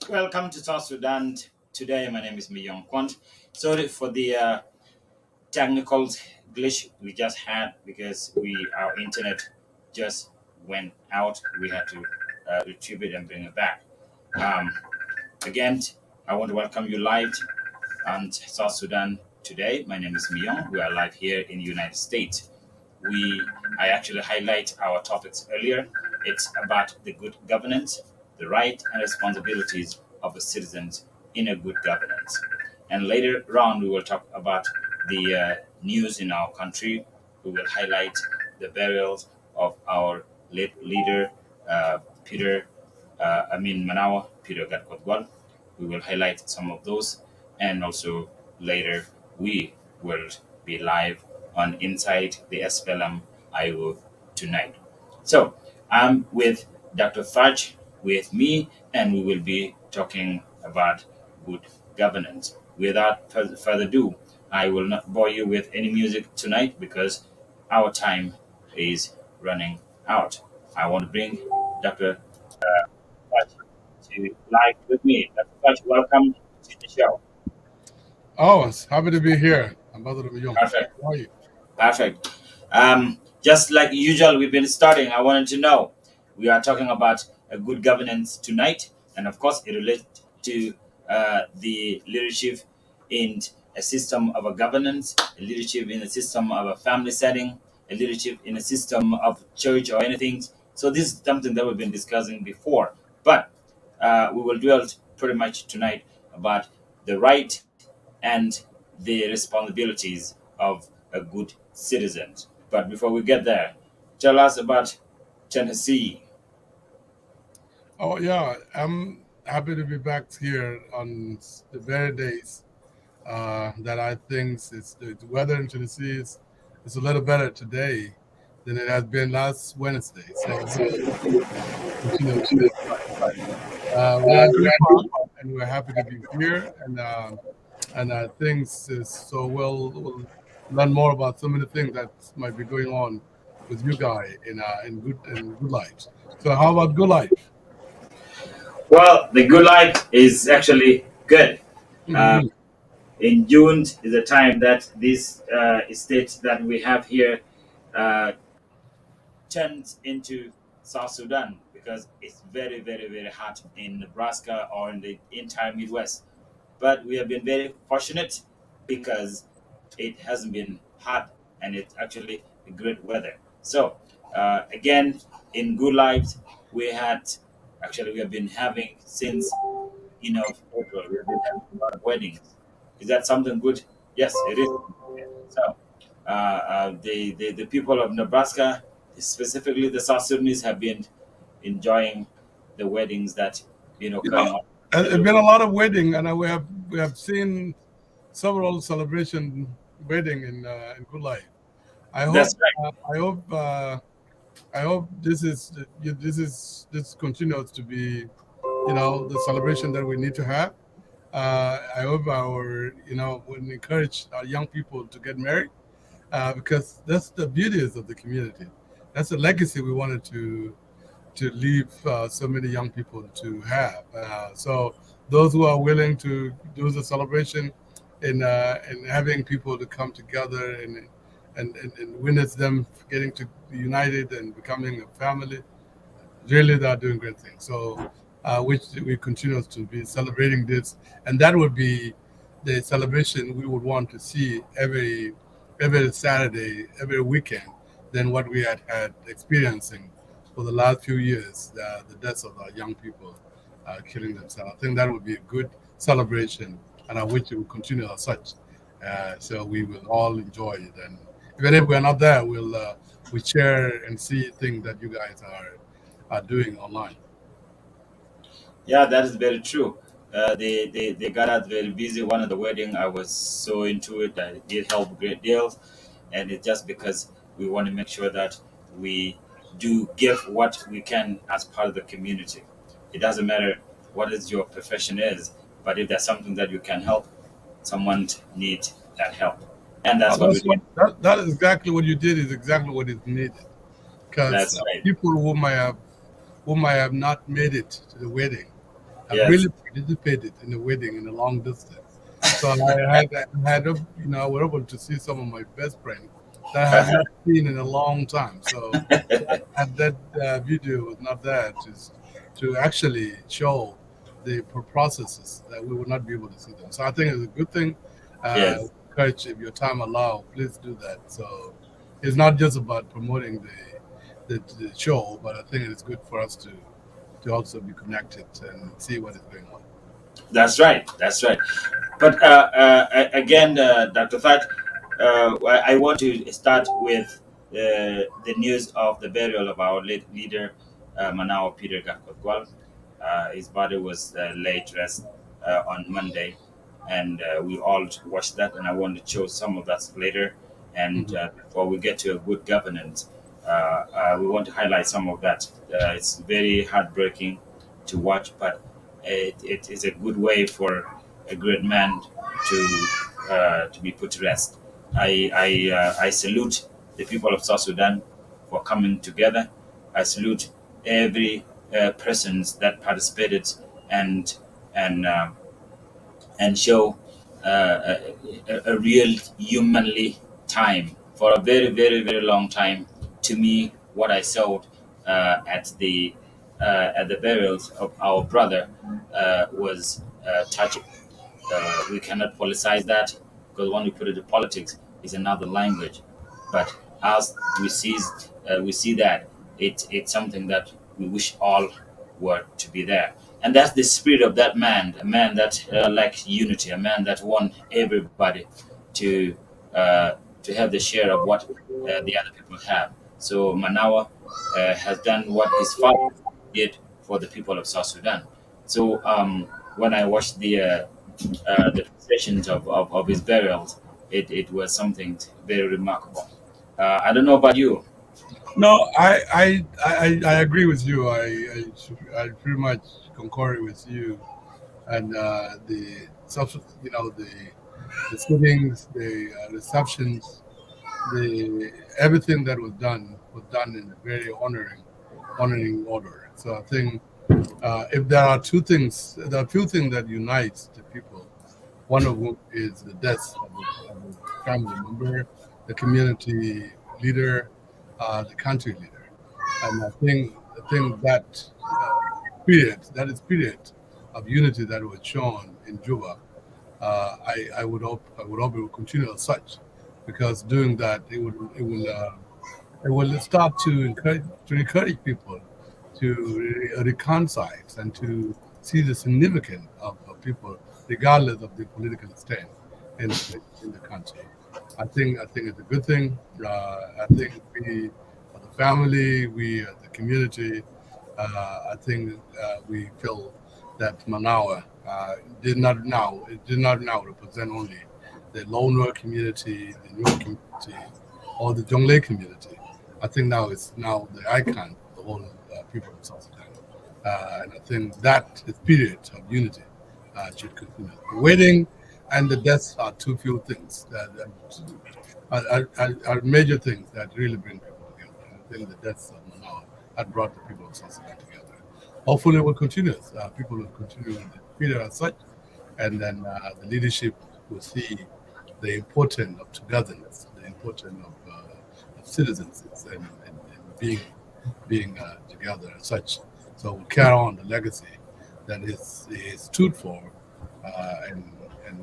Welcome to South Sudan. Today, my name is Miyong Kwant. Sorry for the technical glitch we just had because our internet just went out. We had to retrieve it and bring it back. Um, Again, I want to welcome you live on South Sudan today. My name is Miyong. We are live here in the United States. I actually highlight our topics earlier. It's about the good governance, the right and responsibilities of the citizens in a good governance. And later on, we will talk about the news in our country. We will highlight the burials of our late leader, Peter, Manawa, Peter Gatkotwal. We will highlight some of those. And also later, we will be live on Inside the SPLM IO tonight. So I'm with Dr. Fudge, with me, and we will be talking about good governance. Without further ado, I will not bore you with any music tonight because our time is running out. I want to bring Dr. Fudge to live with me. Dr. Fudge, welcome to the show. Oh, it's happy to be here, Ambassador Young. Perfect. How are you? Perfect. Just like usual, we've been starting. I wanted to know we are talking about a good governance tonight, and of course, it relates to the leadership in a system of a governance, a leadership in a system of a family setting, a leadership in a system of church or anything. So this is something that we've been discussing before, but we will dwell pretty much tonight about the right and the responsibilities of a good citizen. But before we get there, tell us about Tennessee. Oh, yeah, I'm happy to be back here on the very days that I think the weather in Tennessee is a little better today than it has been last Wednesday. So hopefully continue to stay bright. We are doing well, and we're happy to be here. And things is so we'll learn more about some of the things that might be going on with you guys in good life. So how about good life? Well, the good life is actually good. Uh, Hmm. in June is the time that this state that we have here uh, turns into South Sudan because it's very, very, very hot in Nebraska or in the entire Midwest. But we have been very fortunate because it hasn't been hot and it's actually a great weather. So, again, in Good Lives, we have been having since April, we have been having a lot of weddings. Is that something good? Yes, it is. So, the people of Nebraska, specifically the South Sudanese, have been enjoying the weddings that You coming know, up it's been everywhere. a lot of wedding, and we have seen several celebration wedding in good life. I hope That's right. I hope I hope this continues to be the celebration that we need to have. I hope we encourage our young people to get married because that's the beauties of the community. That's the legacy we wanted to leave so many young people to have. So those who are willing to do the celebration and having people to come together and witness them getting to be united and becoming a family, really they are doing great things. So which we continue to be celebrating this, and that would be the celebration we would want to see every Saturday, every weekend, than what we had experiencing for the last few years, the deaths of our young people killing themselves. I think that would be a good celebration, and I wish it would continue as such. So we will all enjoy it, and even if we're not there, we share and see things that you guys are doing online. Yeah, that is very true. They got us very busy. One of the wedding, I was so into it that it did help a great deal, and it's just because we want to make sure that we do give what we can as part of the community. It doesn't matter what is your profession is, but if there's something that you can help, someone needs that help, and that's what we That's did. what that is exactly what you did is exactly what is needed because That's right. people who might have not made it to the wedding have Yes. really participated in the wedding in a long distance. So I were able to see some of my best friends that I had not seen in a long time. So and that video was not there to actually show the processes that we would not be able to see them. So I think it's a good thing. Yes. Encourage if your time allow, please do that. So it's not just about promoting the show, but I think it is good for us to also be connected and see what is going on. That's right. That's right. But again, Dr. Fat, I want to start with the news of the burial of our late leader, Manawa Peter Gakotkwal. His body was laid rest on Monday, and we all watched that. And I want to show some of that later. And Mhm. before we get to a good governance, we want to highlight some of that. It's very heartbreaking to watch, but it is a good way for a great man to be put to rest. I salute the people of South Sudan for coming together. I salute every persons that participated and and uh, and show a real humanly time for a very very long time. To me, what I saw at the burials of our brother was touching. We cannot politicize that because when we put it to politics, it's another language. But as we see that it's something that we wish all were to be there, and that's the spirit of that man, a man that likes unity, a man that wants everybody to uh, to have the share of what the other people have. So Manawa has done what his father did for the people of South Sudan. So when I watched the processions of his burials, it was something very remarkable. I don't know about you. No, I agree with you. I pretty much concur with you. And the sittings, the receptions, the everything that was done in a very honoring order. So I think if there are few things that unites the people. One of which is the death of a family member, the community leader, the country leader, and I think that that is period of unity that was shown in Juba. I would hope it will continue as such, because doing that it will start to encourage people to reconcile and to see the significance of people, regardless of their political stand in the country. I think it's a good thing. I think we, as a family, we as the community, I think we feel that Manawa did not now represent only the Lower community, the New community, or the Jonglei community. I think now it's now the icon of the whole people of South Sudan. And I think that the spirit of unity should continue. The wedding and the death are two few things that are major things that really bring people together. I think the deaths of Manawa had brought the people of South Sudan together. Hopefully, it will continue. People will continue with the spirit as such, and then the leadership will see the importance of togetherness, the importance of citizens and being together as such. So we'll carry on the legacy that he stood for, and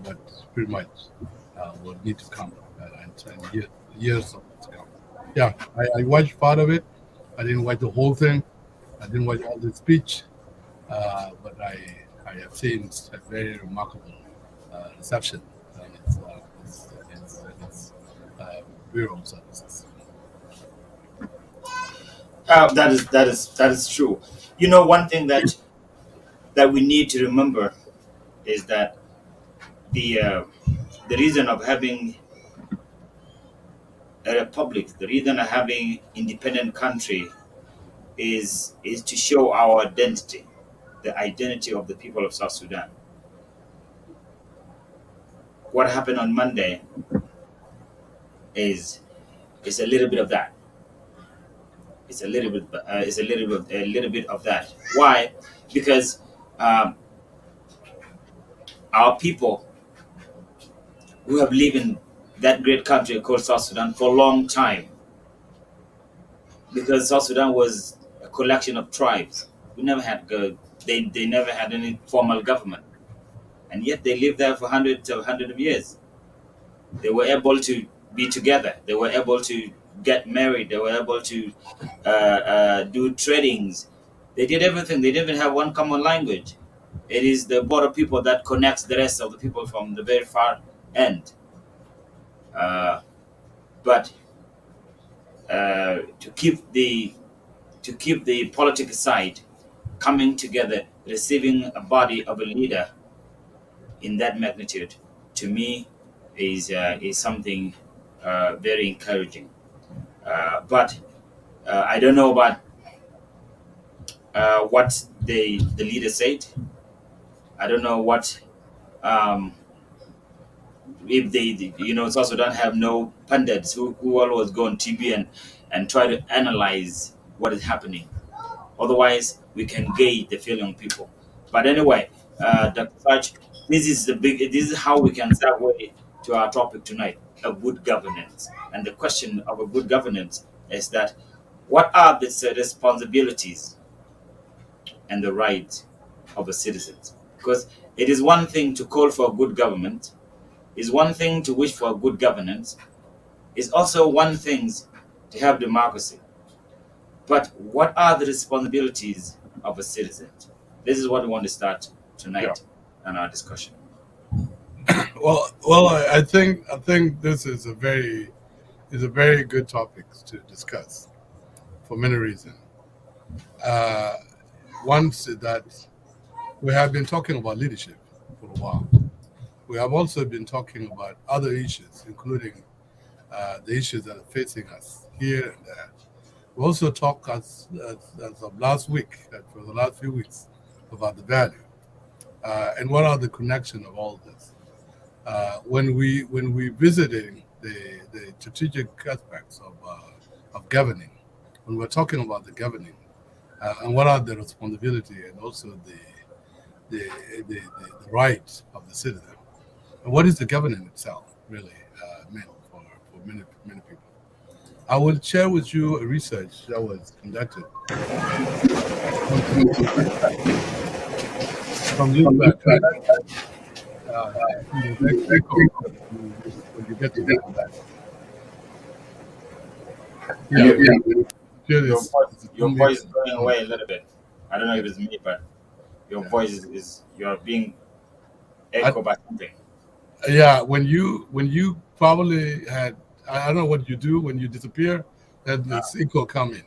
what pretty much will need to come and years of to come. Yeah, I watched part of it. I didn't watch the whole thing. I didn't watch all the speech, but I have seen a very remarkable reception on its bureau services. That is true. You know, one thing that we need to remember is that the uh, the reason of having a republic, the reason of having independent country is to show our identity, the identity of the people of South Sudan. What happened on Monday is is a little bit of that. It's a little bit. It's a little bit of that. Why? Because our people who have lived in that great country called South Sudan for a long time, because South Sudan was a collection of tribes. We never had they never had any formal government, and yet they lived there for hundreds of years. They were able to be together. They were able to get married. They were able to do tradings. They did everything. They didn't even have one common language. It is the border people that connects the rest of the people from the very far end. Uh, but to keep the politics aside, coming together, receiving a body of a leader in that magnitude, to me, is something very encouraging. But I don't know about what the leader said. I don't know what um, if South Sudan have no pundits who always go on TV and try to analyze what is happening. Otherwise, we can gauge the feeling of people. But anyway, Dr. Fudge, this is how we can segue to our topic tonight: a good governance. And the question of a good governance is that what are the responsibilities and the rights of a citizen? Because it is one thing to call for a good government, is one thing to wish for a good governance, is also one thing to have democracy. But what are the responsibilities of a citizen? This is what we want to start Yeah. tonight in our discussion. Well, I think this is a very good topic to discuss for many reasons. Uh, Once that we have been talking about leadership for a while. We have also been talking about other issues, including the issues that are facing us here and there. We also talked as of last week, for the last few weeks, about the value and what are the connection of all this. When we visiting the strategic aspects of governing, when we're talking about the governing and what are the responsibility and also the, the rights of the citizen, and what is the governance itself really meant for many people. I will share with you a research that was conducted some years back. Uh, there's echo when you get to that. Yeah, here Your is voice, your only. voice is going away a little bit. I don't know if it's me, but your Yeah. voice is you're being I, echoed by something. yeah, when you probably had, I don't know what you do when you disappear, that Uh, this echo come in.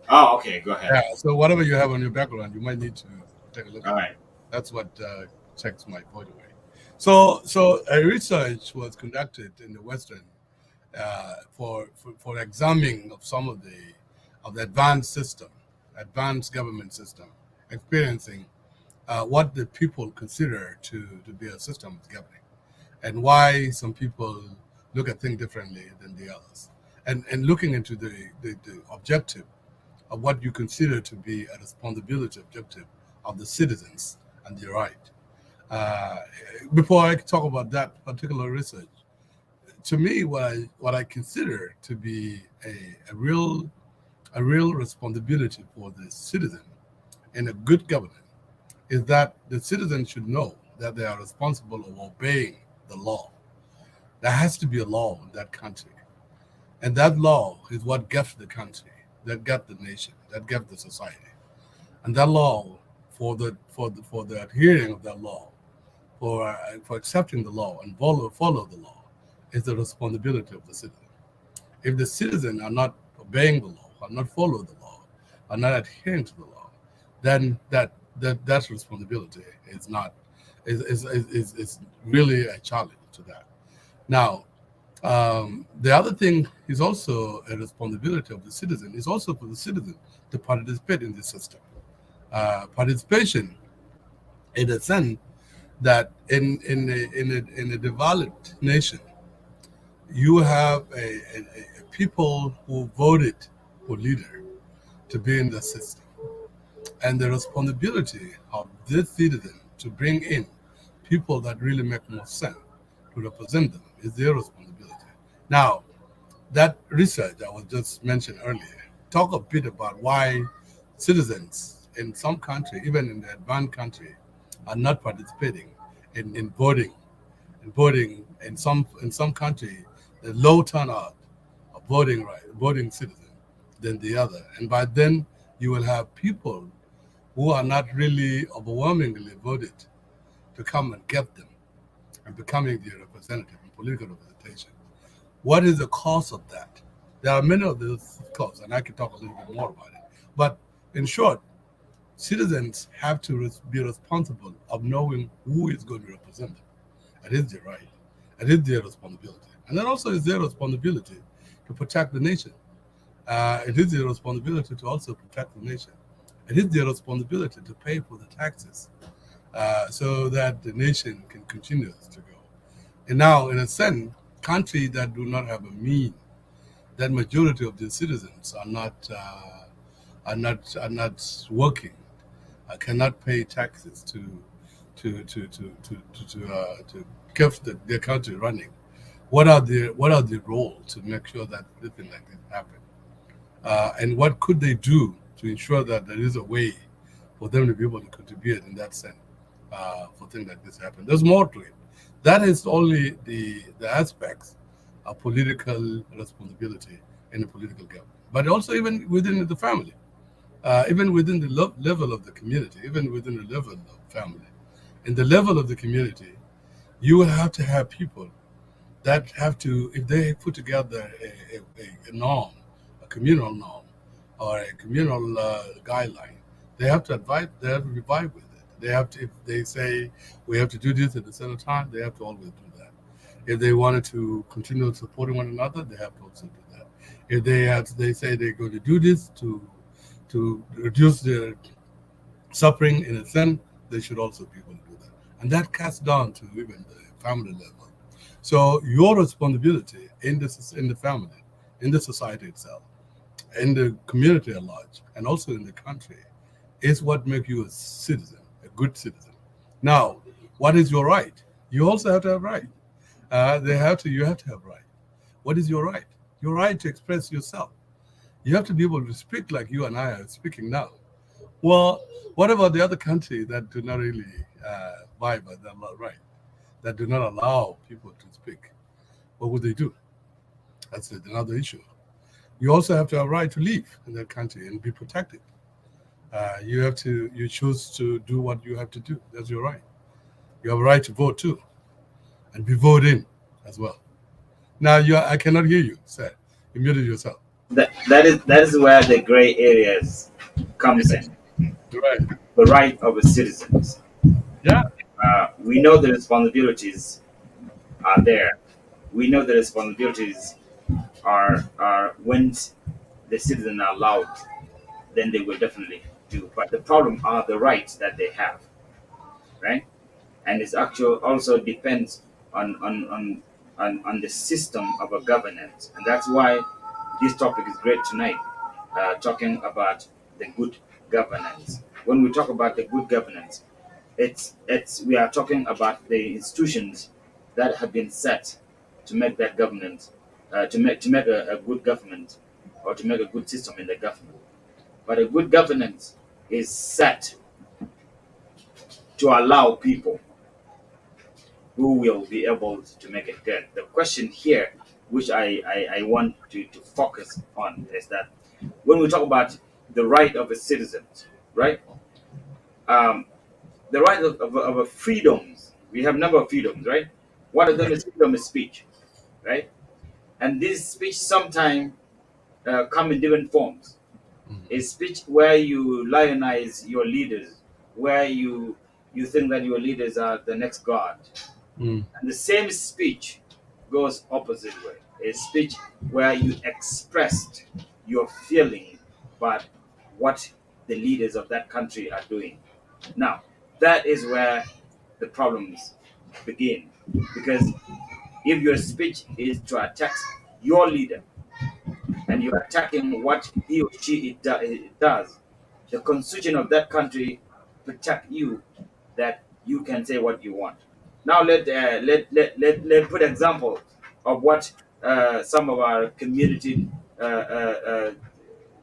oh, okay, go ahead. Yeah, so whatever you have on your background, you might need to take a look All at. right. That's what takes my point away. So a research was conducted in the Western for examining of some of the advanced government system, experiencing what the people consider to be a system of governing, and why some people look at things differently than the others, and looking into the objective of what you consider to be a responsibility objective of the citizens and their right. Uh, Before I talk about that particular research, to me, what I consider to be a real responsibility for the citizen in a good government is that the citizen should know that they are responsible of obeying the law. There has to be a law in that country, and that law is what governs the country, that governs the nation, that governs the society, and that law for the adhering of that law, for accepting the law and follow the law, is the responsibility of the citizen. If the citizens are not obeying the law, are not following the law, are not adhering to the law, then that responsibility is not is really a challenge to that. Now, the other thing is also a responsibility of the citizen. Is also for the citizen to participate in the system. Participation, in a sense, that in a developed nation, you have a people who voted for leader to be in the system, and the responsibility of this citizen to bring in people that really make more sense to represent them. It's their responsibility. Now, that research I was just mentioned earlier, talk a bit about why citizens in some country, even in the advanced country, are not participating in voting. In voting in some country, the low turnout of voting citizen than the other. And by then you will have people who are not really overwhelmingly voted to come and get them and becoming their representative and political representation. What is the cause of that? There are many of those causes, and I can talk a little bit more about it. But in short, citizens have to be responsible of knowing who is going to represent them. That is their right. That is their responsibility. And then also is their responsibility to protect the nation. It is their responsibility to also protect the nation. It is their responsibility to pay for the taxes so that the nation can continue to go. And now, in a sense, countries that do not have a mean, that majority of the citizens are not working, cannot pay taxes to keep their country running. What are the role to make sure that anything like this happen? And what could they do to ensure that there is a way for them to be able to contribute in that sense for things like this happen? There's more to it. That is only the aspects of political responsibility in the political government, but also even within the family, even within the level of the community, even within the level of family, in the level of the community, you will have to have people that have to, if they put together a norm, a communal norm, or a communal guideline, they have to revive with it. They have to, if they say we have to do this at the same time, they have to always do that. If they wanted to continue supporting one another, they have to also do that. If they say they're going to do this to reduce their suffering in a sense, they should also be able to do that. And that cuts down to even the family level. So your responsibility in the family, in the society itself, in the community at large, and also in the country, is what makes you a citizen, a good citizen. Now, what is your right? You also have to have right. You have to have right. What is your right? Your right to express yourself. You have to be able to speak like you and I are speaking now. Well, what about the other countries that do not really abide by that right, that do not allow people to speak? What would they do? That's another issue. You also have to have a right to live in that country and be protected. You choose to do what you have to do. That's your right. You have a right to vote too and be voted in as well. Now, I cannot hear you, sir. You muted yourself. That is where the gray areas comes in. Right. The right of the citizens. Yeah. We know the responsibilities are there. We know the responsibilities are when the citizens are allowed, then they will definitely do. But the problem are the rights that they have, right? And it's actually also depends on the system of a governance, and that's why this topic is great tonight, talking about the good governance. When we talk about the good governance, it's we are talking about the institutions that have been set to make that government, to make a good government, or to make a good system in the government. But a good governance is set to allow people who will be able to make it good. The question here, which I want to focus on, is that when we talk about the right of a citizen, right? Um, the right of a freedoms. We have a number of freedoms, right? One of them Right. is freedom of speech, right? And this speech sometimes come in different forms. A speech where you lionize your leaders, where you think that your leaders are the next god. Mm. And the same speech goes opposite way. A speech where you expressed your feeling about what the leaders of that country are doing. Now, that is where the problems begin. Because if your speech is to attack your leader and you're attacking what he or she it does, the constitution of that country protect you that you can say what you want. Now let put example of what some of our community, I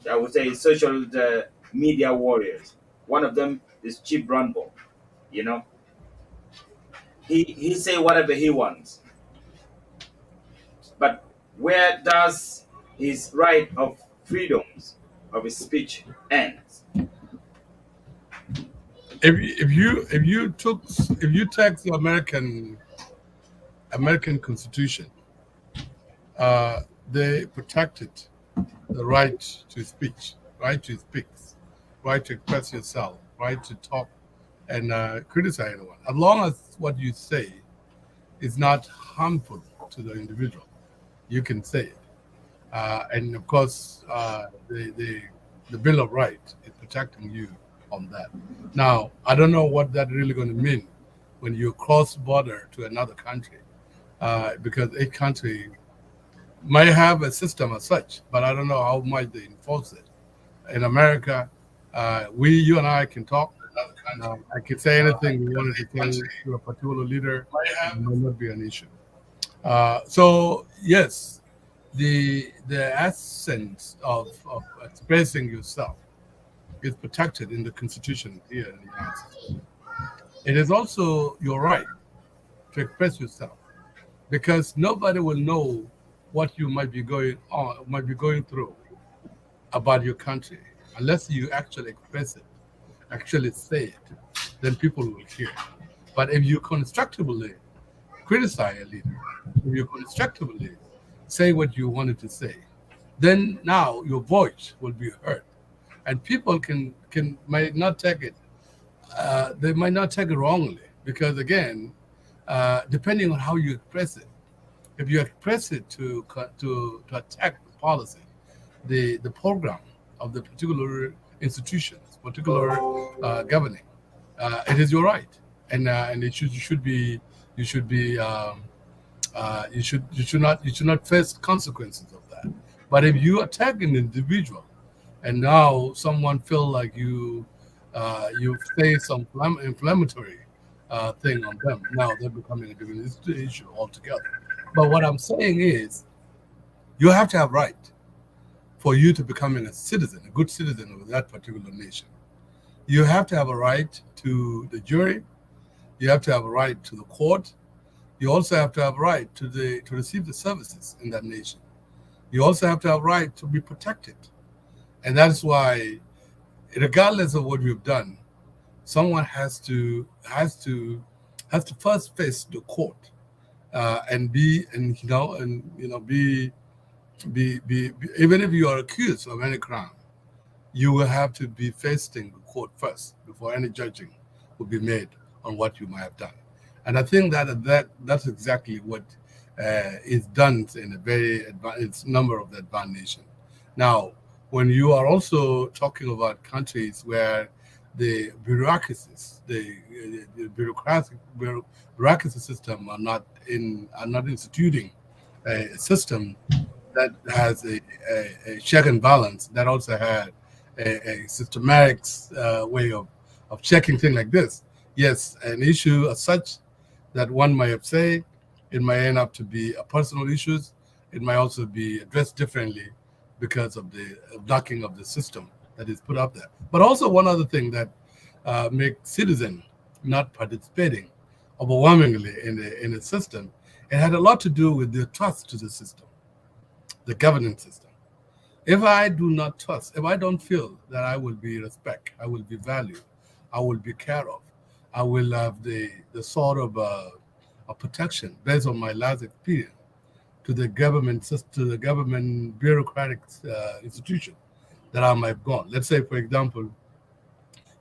would say, social media warriors. One of them is Chip Runbo. You know, he say whatever he wants, but where does his right of freedoms of his speech ends? If you take the American Constitution, uh, they protected the right to speech, right to speak, right to express yourself, right to talk and criticize anyone, as long as what you say is not harmful to the individual. You can say it, and of course, the Bill of Rights is protecting you on that. Now, I don't know what that really going to mean when you cross border to another country, because a country might have a system as such, but I don't know how much they enforce it. In America, you and I can talk. Another country, I can say anything we because wanted to a say country to a particular leader, might and have. it might not be an issue. So yes, the essence of expressing yourself is protected in the Constitution here in the United States. It is also your right to express yourself because nobody will know what you might be going through about your country unless you actually express it, actually say it. Then people will hear. But if you constructively criticize a leader, if you constructively say what you wanted to say, then now your voice will be heard, and people can might not take it. They might not take it wrongly because again, depending on how you express it, if you express it to attack the policy, the program of the particular institutions, particular governing, it is your right, and it should be you should be you should not face consequences of that. But if you attack an individual, and now someone feel like you say some inflammatory thing on them, now they're becoming a different issue altogether. But what I'm saying is, you have to have right for you to becoming a citizen, a good citizen of that particular nation. You have to have a right to the jury. You have to have a right to the court. You also have to have a right to receive the services in that nation. You also have to have a right to be protected. And that's why, regardless of what we've done, someone has to first face the court and be and you know be even if you are accused of any crime, you will have to be facing the court first before any judging will be made on what you might have done. And I think that's exactly what is done in a very advanced number of the advanced nations. Now, when you are also talking about countries where the bureaucracies, the bureaucracy system are not instituting a system that has a check and balance that also had a systematic way of checking things like this. Yes, an issue as such that one might have said, it might end up to be a personal issues. It might also be addressed differently because of the blocking of the system that is put up there. But also one other thing that makes citizen not participating overwhelmingly in the system, it had a lot to do with their trust to the system, the governance system. If I do not trust, if I don't feel that I will be respect, I will be valued, I will be cared of, I will have the sort of protection based on my last experience to the government system, to the government bureaucratic institution that I might have gone. Let's say, for example,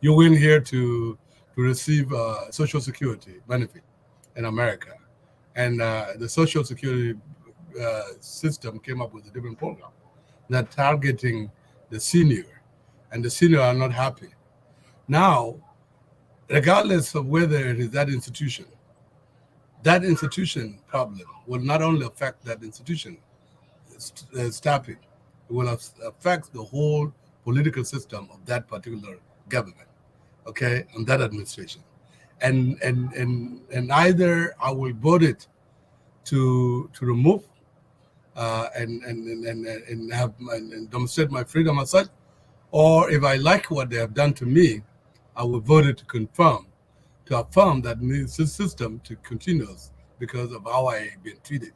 you went here to receive Social Security benefit in America, and the Social Security system came up with a different program that targeting the senior, and the senior are not happy. Now, regardless of whether it is that institution problem will not only affect that institution staffing, it will affect the whole political system of that particular government, okay, and that administration. and either I will vote it to remove and have and demonstrate my freedom as such, or if I like what they have done to me, I will vote it to confirm, to affirm that this system to continues because of how I have been treated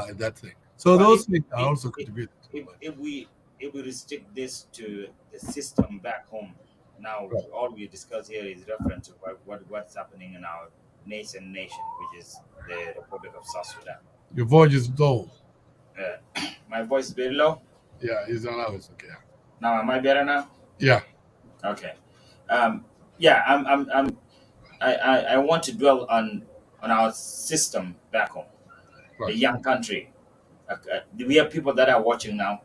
in that thing. So Well, those things are also contributed to if, it. if we if we restrict this to the system back home, now Right. all we discuss here is reference to what's happening in our nation, which is the Republic of South Sudan. Your voice is low. My voice is very low. Yeah, it's not always okay. Now, am I better now? Yeah, Okay. Um, yeah, I want to dwell on our system back home, a right. young country. We have people that are watching now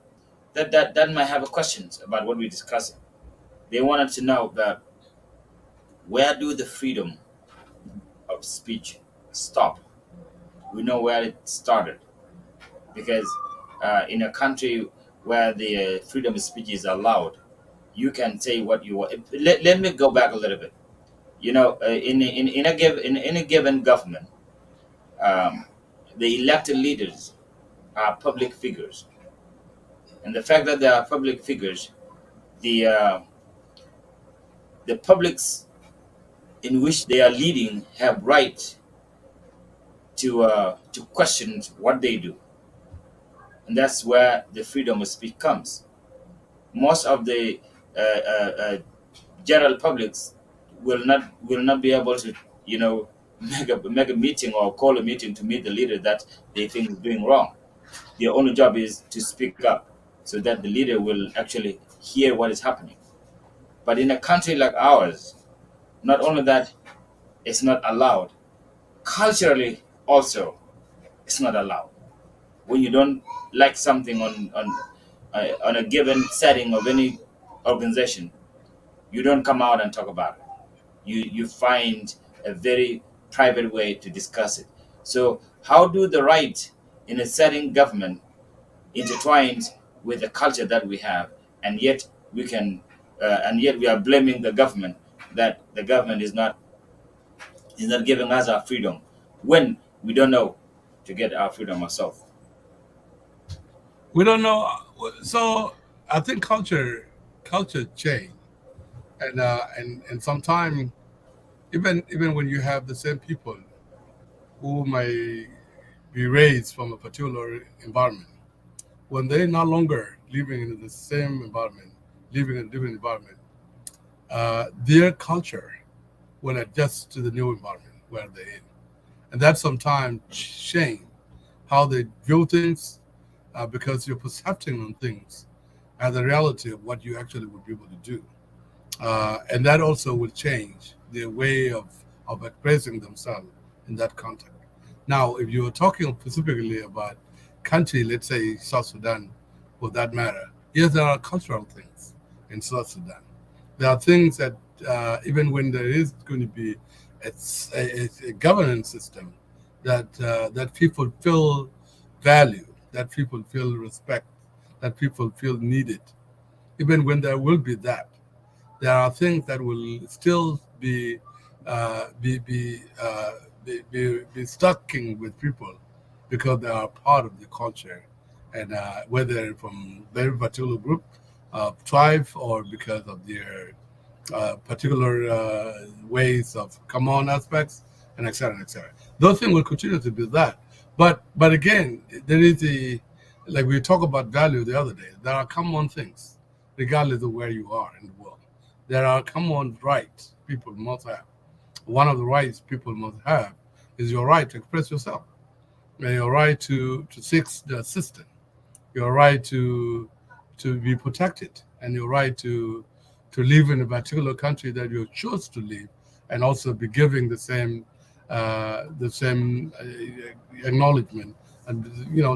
that might have questions about what we're discussing. They wanted to know that where do the freedom of speech stop? We know where it started because in a country where the freedom of speech is allowed, you can say what you want. Let me go back a little bit. In any given government, um, the elected leaders are public figures, and the fact that they are public figures, the uh, the publics in which they are leading have right to question what they do, and that's where the freedom of speech comes. Most of the uh, uh, uh, general publics will not be able to, make a meeting or call a meeting to meet the leader that they think is doing wrong. Their only job is to speak up so that the leader will actually hear what is happening. But in a country like ours, not only that it's not allowed, culturally also it's not allowed. When you don't like something on a given setting of any organization, you don't come out and talk about it. You find a very private way to discuss it. So how do the right in a setting government intertwined with the culture that we have, and yet we are blaming the government that the government is not giving us our freedom when we don't know to get our freedom ourselves. We don't know. So I think culture change, and sometimes even when you have the same people who may be raised from a particular environment, when they're no longer living in the same environment, living in a different environment, their culture will adjust to the new environment where they're in, and that sometimes change how they view things because you're percepting on things as a reality of what you actually would be able to do. And that also will change their way of expressing themselves in that context. Now, if you're talking specifically about country, let's say South Sudan, for that matter, yes, there are cultural things in South Sudan. There are things that even when there is going to be a governance system that people feel value, that people feel respect, that people feel needed, even when there will be that, there are things that will still be uh, be be, uh, be stuck in with people because they are part of the culture, and whether from very particular group, tribe, or because of their particular ways of common aspects, and etc. etc. Those things will continue to be that. But again, there is a, like we talked about value the other day. There are common things, regardless of where you are in the world. There are common rights people must have. One of the rights people must have is your right to express yourself, and your right to seek the assistance, your right to be protected, and your right to live in a particular country that you choose to live, and also be giving the same acknowledgement, and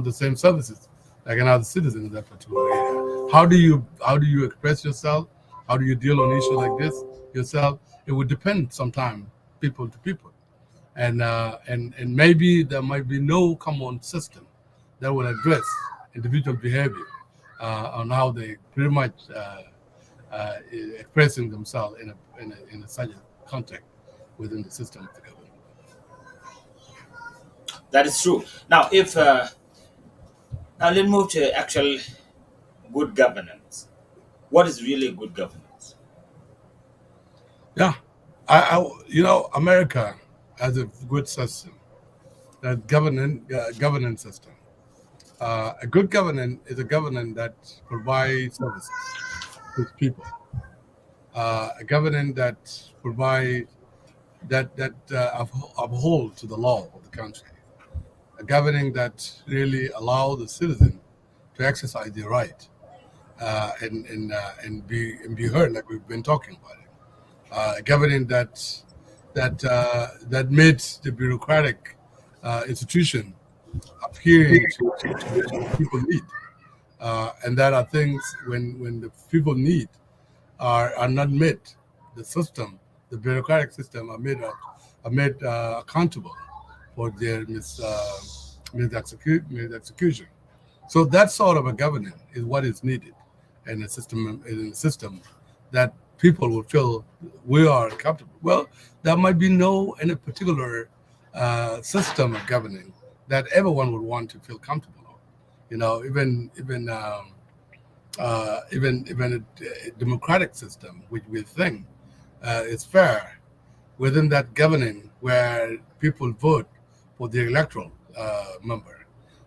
the same services like another citizen in that particular area. How do you express yourself? How do you deal on issues like this yourself? It would depend sometimes people to people, and maybe there might be no common system that will address individual behavior on how they pretty much expressing themselves in a such a context. within the system of the government. That is true. Now, if now let's move to actual good governance. What is really good governance? Yeah, America has a good system, that governance system. A good governance is a governance that provides services to its people. A governance that provides that uphold to the law of the country. A governing that really allow the citizen to exercise their right, and be heard, like we've been talking about it. A governing that made the bureaucratic institution appearing to the people need, and that are things when the people need are not met, the system, the bureaucratic system are made accountable for their mis execution. So that sort of a governance is what is needed in a system that people will feel we are accountable. Well, there might be no any particular system of governing that everyone would want to feel comfortable on. Even a democratic system, which we think is fair, within that governing where people vote for their electoral member,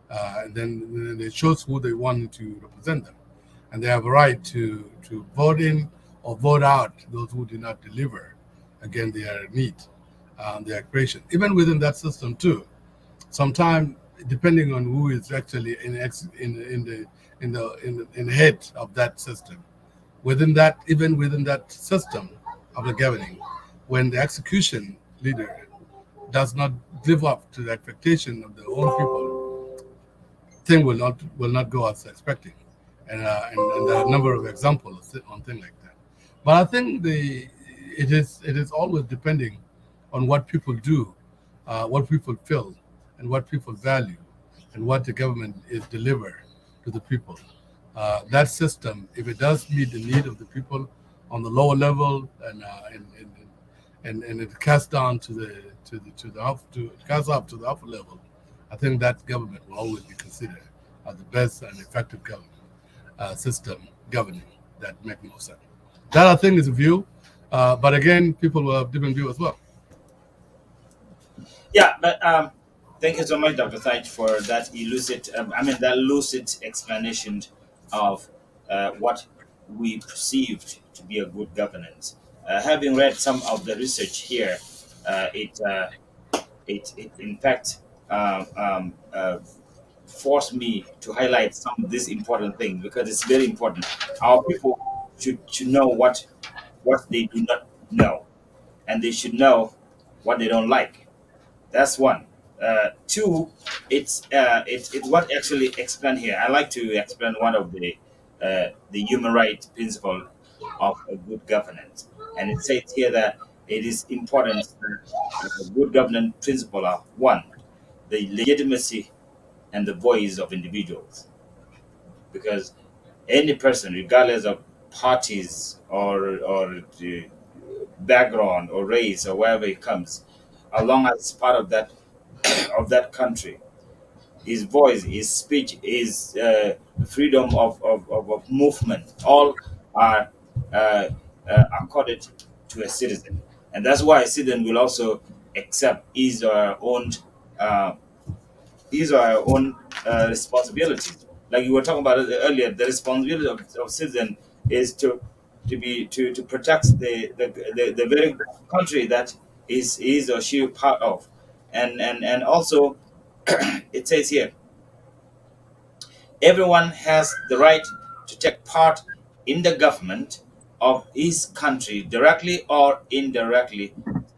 and then they choose who they want to represent them, and they have a right to vote in or vote out those who do not deliver again their need, their creation. Even within that system too, sometimes depending on who is actually in the head of that system, even within that system of the governing, when the execution leader does not live up to the expectation of their own people, thing will not go as expected, and there are a number of examples on things like that. But I think it is always depending on what people do, what people feel, and what people value, and what the government is deliver to the people. That system, if it does meet the need of the people on the lower level, and it casts down to cast up to the upper level, I think that government will always be considered as the best and effective government system governing that make no sense. That I think is a view, but again, people will have different view as well. Yeah, but thank you so much, Dr. Said, for that that lucid explanation of what we perceived to be a good governance. Having read some of the research here, it in fact forced me to highlight some of these important things because it's very important. Our people should know what they do not know, and they should know what they don't like. That's one. Two, it's what actually explain here. I like to explain one of the human rights principle of a good governance, and it says here that it is important that good governance principle are one, the legitimacy and the voice of individuals, because any person, regardless of parties or the background or race or wherever it comes, as long as it's part of that country, his voice, his speech, his freedom of movement, all are accorded to a citizen. And that's why a citizen will also accept uh, his or her own responsibilities. Like you were talking about it earlier, the responsibility of citizen is to protect the very country that is or she part of, and also it says here everyone has the right to take part in the government of his country directly or indirectly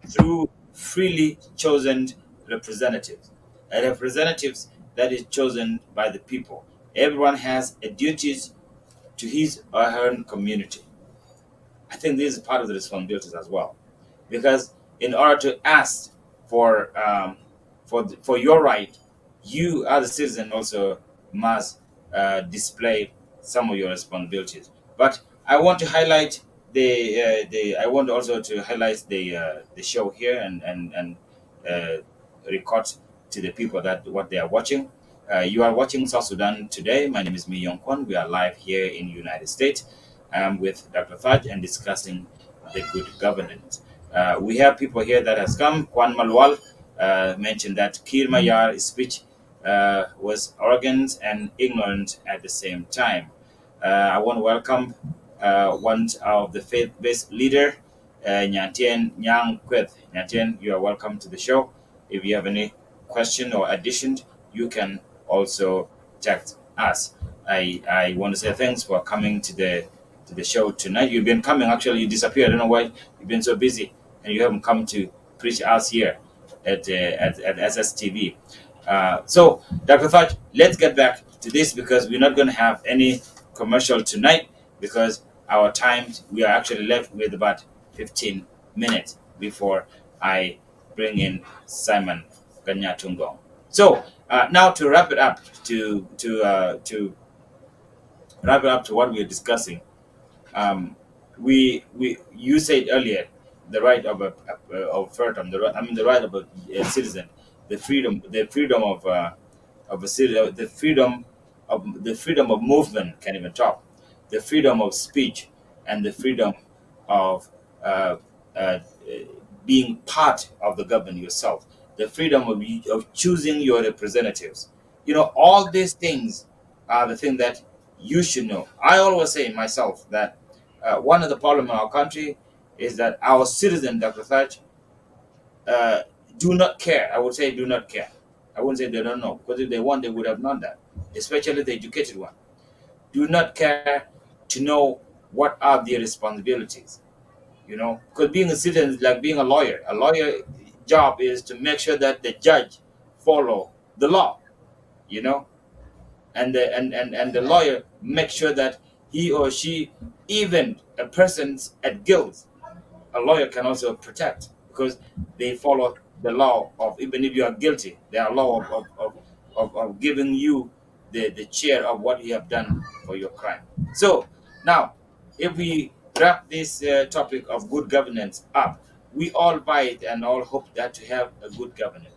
through freely chosen representatives, representatives that is chosen by the people. Everyone has a duties to his or her own community. I think this is part of the responsibilities as well, because in order to ask for for your right, you as a citizen also must display some of your responsibilities. But I want to highlight I want also to highlight the show here and uh, record to the people that what they are watching. You are watching South Sudan today. My name is Mi Yong Kwon. We are live here in United States. With Dr. Thaj and discussing the good governance. We have people here that has come. Kwan Malwal mentioned that Kir Mayar's speech was arrogant and ignorant at the same time. I want to welcome one of the faith-based leader, Nyantien Nyang Kweth. Nyantien, you are welcome to the show. If you have any question or addition, you can also text us. I want to say thanks for coming to the show tonight. You've been coming. Actually, you disappeared. I don't know why. You've been so busy, and you haven't come to preach us here at SSTV. So, Dr. Fudge, let's get back to this because we're not going to have any commercial tonight because our time, we are actually left with about 15 minutes before I bring in Simon Ganyatungo. So, now to wrap it up, to wrap it up to what we are discussing, we you said earlier the right of freedom, I mean the right of a citizen, the freedom of a citizen, the freedom of movement can even talk, the freedom of speech, and the freedom of uh, uh, being part of the government yourself, the freedom of choosing your representatives. All these things are the thing that you should know. I always say myself that one of the problems in our country is that our citizens, Dr. Thach, uh, do not care. I would say do not care. I wouldn't say they don't know, because if they want, they would have known that, especially the educated one. Do not care to know what are their responsibilities. Because being a citizen is like being a lawyer. A lawyer job is to make sure that the judge follow the law, you know, and the lawyer make sure that he or she, even a person's at guilt, a lawyer can also protect because they follow the law of, even if you are guilty, there are law of giving you the share of what you have done for your crime. So now, if we wrap this topic of good governance up, we all buy it and all hope that to have a good governance,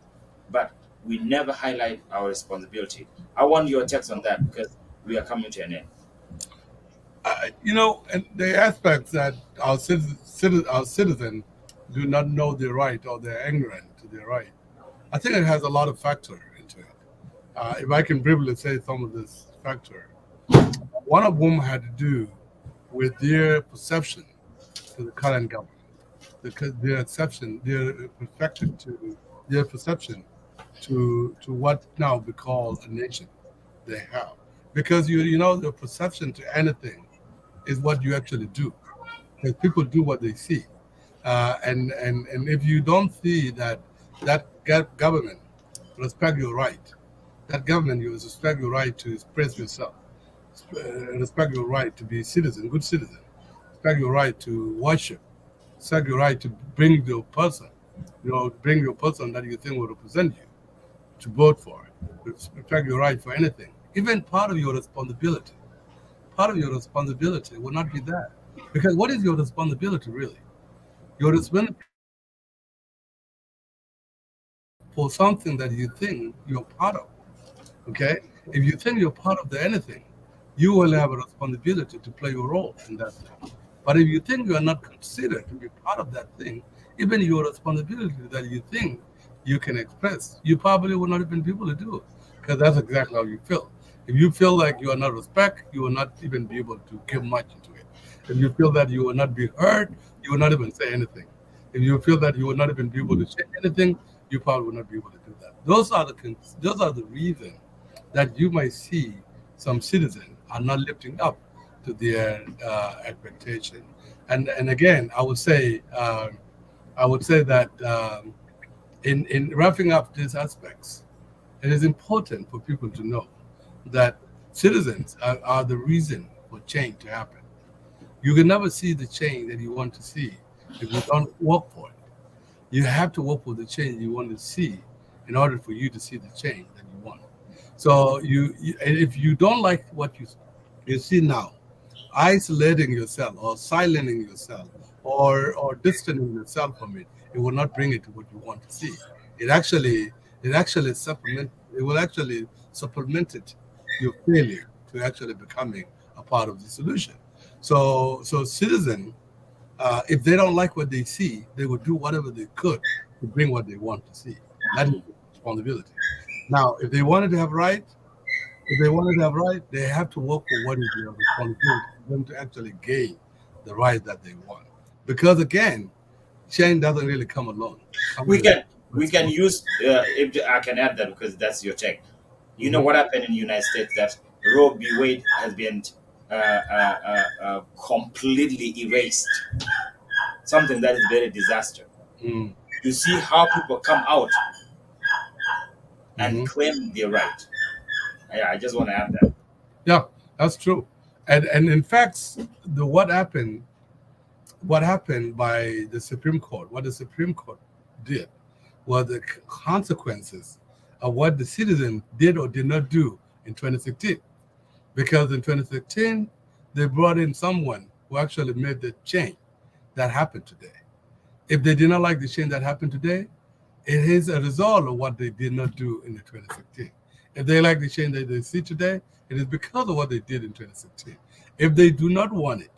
but we never highlight our responsibility. I want your text on that because we are coming to an end. And the aspects that our citizen do not know their right or they're ignorant to their right, I think it has a lot of factor into it. If I can briefly say some of this factor, one of whom had to do with their perception to the current government, their perception, their perspective to their perception to what now we call a nation they have. Because the perception to anything is what you actually do. Because people do what they see, and if you don't see that government respect your right, that government you respect your right to express yourself, respect your right to be citizen, good citizen, respect your right to worship, respect your right to bring your person, bring your person that you think will represent you to vote for, respect your right for anything, even part of your responsibility. Part of your responsibility will not be that. Because what is your responsibility really? Your responsibility is to stand up for something that you think you're part of. Okay? If you think you're part of the anything, you will have a responsibility to play your role in that thing. But if you think you are not considered to be part of that thing, even your responsibility that you think you can express, you probably will not even be able to do it. Because that's exactly how you feel. If you feel like you are not respect, you will not even be able to give much into it. If you feel that you will not be heard, you will not even say anything. If you feel that you will not even be able to say anything, you probably will not be able to do that. Those are the reasons that you might see some citizens are not lifting up to their expectation. And again, I would say that in wrapping up these aspects, it is important for people to know that citizens are the reason for change to happen. You can never see the change that you want to see if you don't work for it. You have to work for the change you want to see in order for you to see the change that you want. So and if you don't like what you see now, isolating yourself or silencing yourself or distancing yourself from it, it will not bring it to what you want to see. It actually it will actually supplement it your failure to actually becoming a part of the solution. So citizen, if they don't like what they see, they will do whatever they could to bring what they want to see. That is responsibility. Now, if they wanted to have right, they have to work for what is their responsibility for them to actually gain the right that they want. Because again, change doesn't really come alone. It comes We with can we can responsibility. use if I can add that because that's your take. You know Hmm. what happened in the United States that Roe v. Wade has been completely erased. Something that is very disaster. Mm. You see how people come out and Hmm. claim their right. I just want to add that. Yeah, that's true. And in fact, the what happened by the Supreme Court, what the Supreme Court did was the consequences of what the citizen did or did not do in 2016. Because in 2016, they brought in someone who actually made the change that happened today. If they did not like the change that happened today, it is a result of what they did not do in the 2016. If they like the change that they see today, it is because of what they did in 2016. If they do not want it,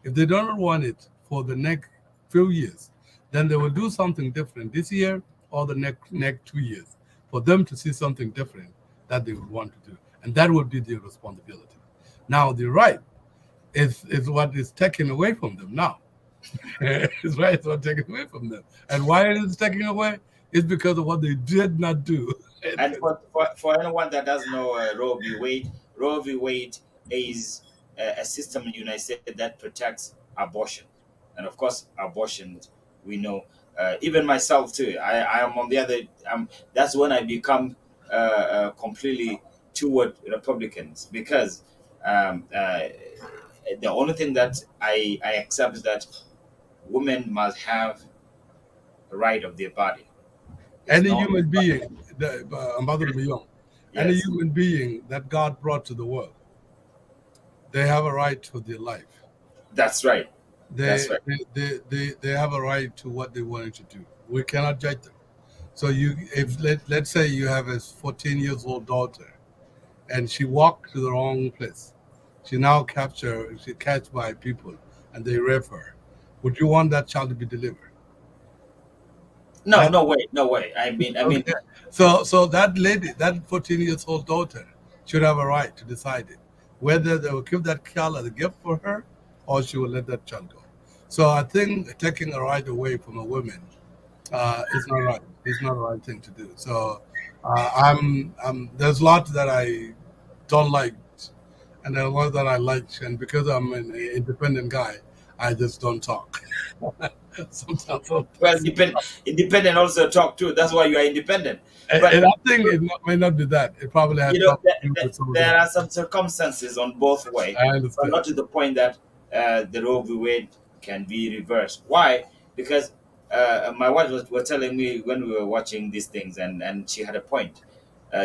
if they do not want it for the next few years, then they will do something different this year or the next 2 years for them to see something different that they would want to do. And that would be their responsibility. Now, the right is what is taken away from them now. It's right, it's what taken away from them. And why it is taken away? It's because of what they did not do. And for anyone that doesn't know Roe v. Wade is a system in the United States that protects abortion. And of course, abortion, we know, even myself too, I am on the other, that's when I become completely toward Republicans because the only thing that I accept is that women must have a right of their body. It's Any not, human being, Ambassador Beyond, any yes, human being that God brought to the world, they have a right to their life. that's right. They, That's right. they have a right to what they wanted to do. We cannot judge them. So if let's say you have a 14 years old daughter and she walked to the wrong place, she catch by people and they rape her. Would you want that child to be delivered? No, That no way, no way. I mean, okay. So that lady, that 14 years old daughter, should have a right to decide it, whether they will give that child as a gift for her or she will let that child go. So I think taking a right away from a woman is not right. It's not the right thing to do. So there's lots that I don't like, and there are lots that I like, and because I'm an independent guy, I just don't talk. Sometimes, well, sometimes. independent also talk too. That's why you are independent. But And I think may not be that. It probably you has know, something to do with some of there that. are some circumstances on both way, I but understand. not to the point that the Roe v. Wade can be reversed. Why? Because my wife was telling me when we were watching these things, and she had a point.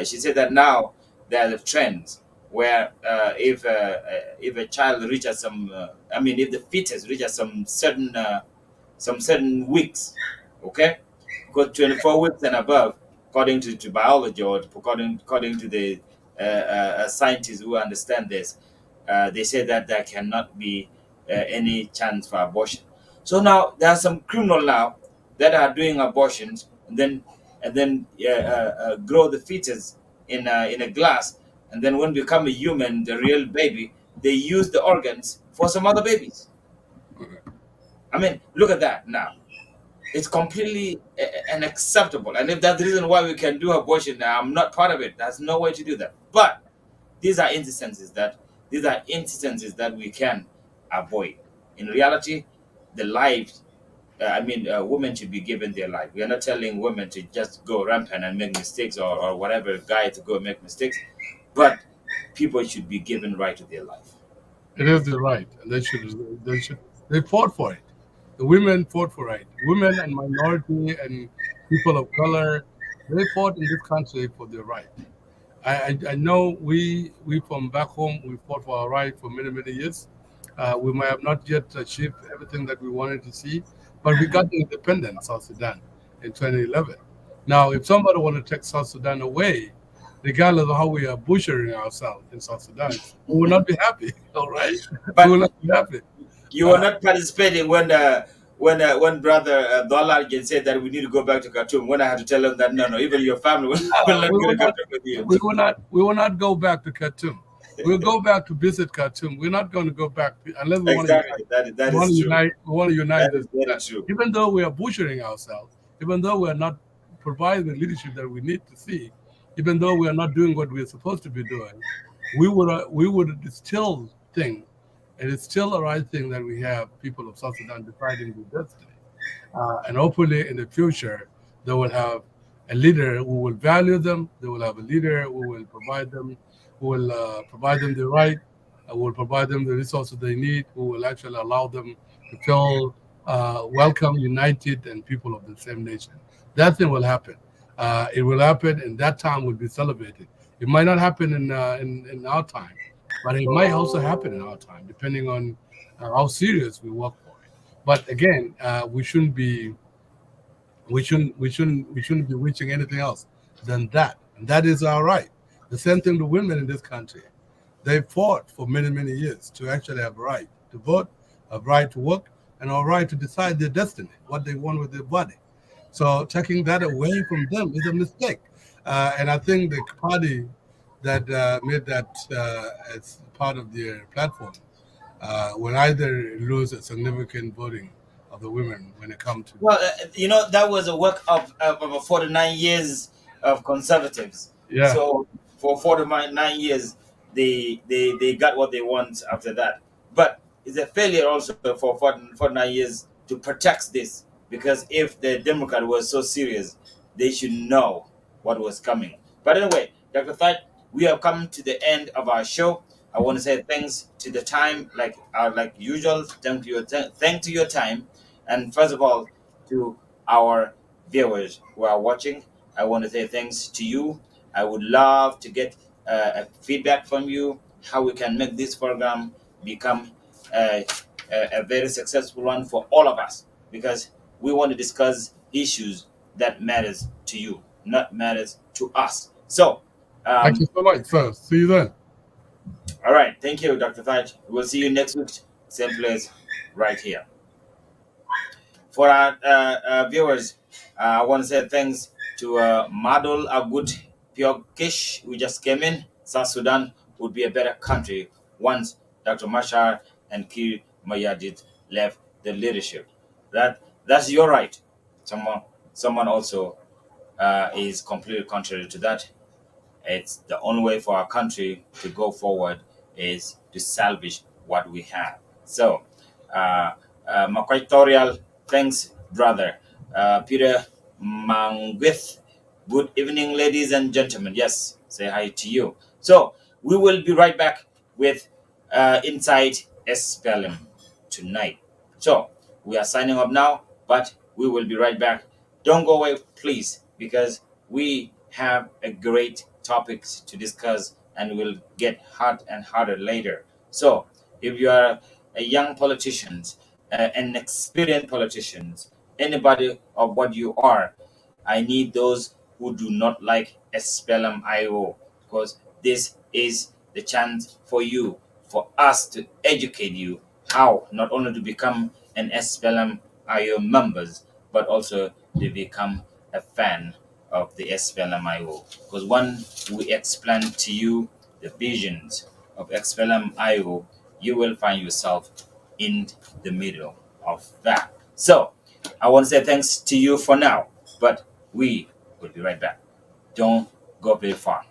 She said that now there are the trends where if a child reaches some, I mean, if the fetus reaches some certain weeks, okay, because 24 weeks and above, according to biology or according to the scientists who understand this, they say that there cannot be any chance for abortion. So now there are some criminal now that are doing abortions and then grow the fetus in a glass, and then when become a human, the real baby, they use the organs for some other babies. I mean, look at that now. It's completely unacceptable. And if that's the reason why we can do abortion, I'm not part of it. There's no way to do that. But these are instances that we can avoid. In reality, the lives. Women should be given their life. We are not telling women to just go rampant and make mistakes, or whatever guy to go make mistakes, but people should be given right to their life. It is the right, and they fought for it. The women fought for it. Women and minority and people of color, they fought in this country for their right. I know we from back home we fought for our right for many years, We might have not yet achieved everything that we wanted to see, but we got the independence of Sudan in 2011. Now, if somebody want to take South Sudan away, regardless of how we are butchering ourselves in South Sudan, we will not be happy. All right, we But will not be happy. you were Uh, not participating when brother Dollar said that we need to go back to Khartoum. When I had to tell him that no, no, even your family will not we go will to not. Khartoum with you. We will not go back to Khartoum. We'll go back to visit Khartoum. We're not going to go back unless we want to unite. Exactly. That We want is to true. unite. We want to unite That this. is very true. Even though we are butchering ourselves, even though we are not providing the leadership that we need to see, even though we are not doing what we are supposed to be doing, we would still think it is still a right thing that we have people of South Sudan deciding their destiny. And hopefully in the future, they will have a leader who will value them. They will have a leader who will provide them the right, who will provide them the resources they need, who will actually allow them to feel welcome, united, and people of the same nation. That thing will happen. It will happen, and that time will be celebrated. It might not happen in our time, but it might also happen in our time, depending on how serious we work for it. But again, we shouldn't be wishing anything else than that, and that is our right. The same thing to women in this country. They fought for many many years to actually have a right to vote, a right to work, and a right to decide their destiny, what they want with their body. So taking that away from them is a mistake, and I think the party that made that as part of their platform will either lose a significant voting of the women when it comes to. Well, that was a work of 49 years of conservatives. Yeah, So for 49 years, they got what they want after that. But it's a failure also for 49 years to protect this, because if the Democrat was so serious, they should know what was coming. But anyway, Dr. Thad, we have come to the end of our show. I want to say thanks to the time, like usual. Thank to your time, and first of all, to our viewers who are watching, I want to say thanks to you. I would love to get a feedback from you how we can make this program become a, a very successful one for all of us, because we want to discuss issues that matters to you, not matters to us. So, thank you um, so much, sir. See you then. all right, thank you, Dr. Thaj. We'll see you next week, same place, right here. For our viewers, I want to say thanks to Madol Agut Piokish, who just came in. South Sudan would be a better country once Dr. Mashar and Kir Mayadit left the leadership. That's your right. Someone also is completely contrary to that. It's the only way for our country to go forward is to salvage what we have. So, uh, Makwaitorial, thanks, brother. Peter Mangwith, good evening, ladies and gentlemen. Yes, say hi to you. So, we will be right back with Inside SPLM tonight. So, we are signing up now, but we will be right back. Don't go away, please, because we have a great topics to discuss and will get hard and harder later. So, if you are a young politician, an experienced politician, anybody of what you are, I need those who do not like SPLM IO, because this is the chance for you, for us to educate you how not only to become an SPLM IO members, but also to become a fan of the SPLM IO. Because when we explain to you the visions of SPLM IO, you will find yourself in the middle of that. So, I want to say thanks to you for now, but we will be right back. Don't go very far.